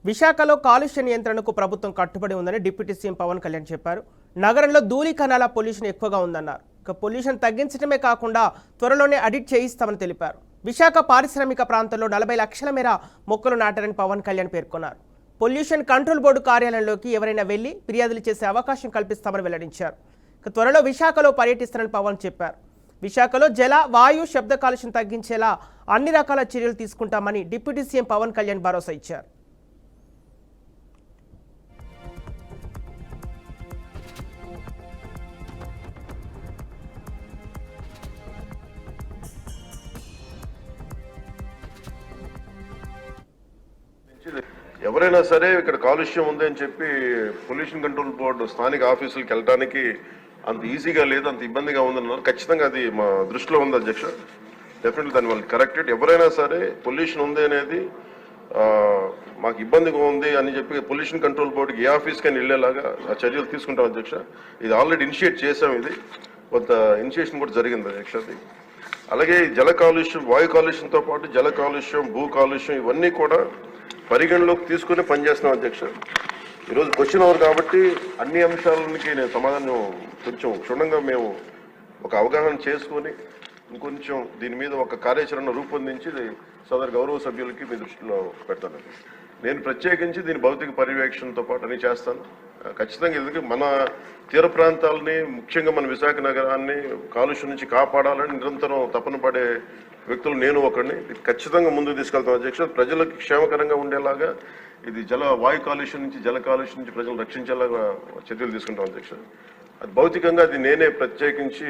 విశాఖలో కాలుష్య నియంత్రణకు ప్రభుత్వం కట్టుబడి ఉందని డిప్యూటీ సీఎం పవన్ కళ్యాణ్ చెప్పారు. నగరంలో ధూళి కణాల పొల్యూషన్ ఎక్కువగా ఉందన్నారు. ఇక పొల్యూషన్ తగ్గించడమే కాకుండా త్వరలోనే ఆడిట్ చేయిస్తామని తెలిపారు. విశాఖ పారిశ్రామిక ప్రాంతంలో 40 లక్షల మేర మొక్కలు నాటారని పవన్ కళ్యాణ్ పేర్కొన్నారు. పొల్యూషన్ కంట్రోల్ బోర్డు కార్యాలయంలోకి ఎవరైనా వెళ్లి ఫిర్యాదులు చేసే అవకాశం కల్పిస్తామని వెల్లడించారు. ఇక త్వరలో విశాఖలో పర్యటిస్తారని పవన్ చెప్పారు. విశాఖలో జల, వాయు, శబ్ద కాలుష్యం తగ్గించేలా అన్ని రకాల చర్యలు తీసుకుంటామని డిప్యూటీ సీఎం పవన్ కళ్యాణ్ భరోసా ఇచ్చారు. ఎవరైనా సరే ఇక్కడ కాలుష్యం ఉంది అని చెప్పి పొల్యూషన్ కంట్రోల్ బోర్డు స్థానిక ఆఫీసులకు వెళ్ళడానికి అంత ఈజీగా లేదు, అంత ఇబ్బందిగా ఉందన్నారు. ఖచ్చితంగా అది మా దృష్టిలో ఉంది అధ్యక్ష. డెఫినెట్లీ దాని వాళ్ళు కరెక్టెడ్. ఎవరైనా సరే పొల్యూషన్ ఉంది అనేది మాకు ఇబ్బందిగా ఉంది అని చెప్పి పొల్యూషన్ కంట్రోల్ బోర్డుకి ఏ ఆఫీస్కైనా వెళ్ళేలాగా ఆ చర్యలు తీసుకుంటాం అధ్యక్ష. ఇది ఆల్రెడీ ఇనిషియేట్ చేసాం. ఇది కొంత ఇనిషియేషన్ కూడా జరిగింది అధ్యక్ష. అది అలాగే జల కాలుష్యం, వాయు కాలుష్యంతో పాటు జల కాలుష్యం, భూ కాలుష్యం ఇవన్నీ కూడా పరిగణలోకి తీసుకుని పనిచేస్తున్నాం అధ్యక్ష. ఈరోజు క్వశ్చన్ అవర్ కాబట్టి అన్ని అంశాలకి నేను సమాధానం కొంచెం క్షుణ్ణంగా మేము ఒక అవగాహన చేసుకొని ఇంకొంచెం దీని మీద ఒక కార్యాచరణ రూపొందించి సదరు గౌరవ సభ్యులకి మీ దృష్టిలో పెడతానండి. నేను ప్రత్యేకించి దీని భౌతిక పర్యవేక్షణతో పాటు అన్ని చేస్తాను ఖచ్చితంగా. ఎందుకంటే మన తీర ప్రాంతాలని, ముఖ్యంగా మన విశాఖ నగరాన్ని కాలుష్యం నుంచి కాపాడాలని నిరంతరం తపన పడే వ్యక్తులు నేను ఒకరిని. ఇది ఖచ్చితంగా ముందుకు తీసుకెళ్తాం అధ్యక్ష. ప్రజలకు క్షేమకరంగా ఉండేలాగా ఇది వాయు కాలుష్యం నుంచి, జల కాలుష్యం నుంచి ప్రజలు రక్షించేలాగా చర్యలు తీసుకుంటాం అధ్యక్ష. అది భౌతికంగా అది నేనే ప్రత్యేకించి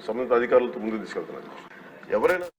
సంబంధిత అధికారులతో ముందుకు తీసుకెళ్తాను అధ్యక్ష. ఎవరైనా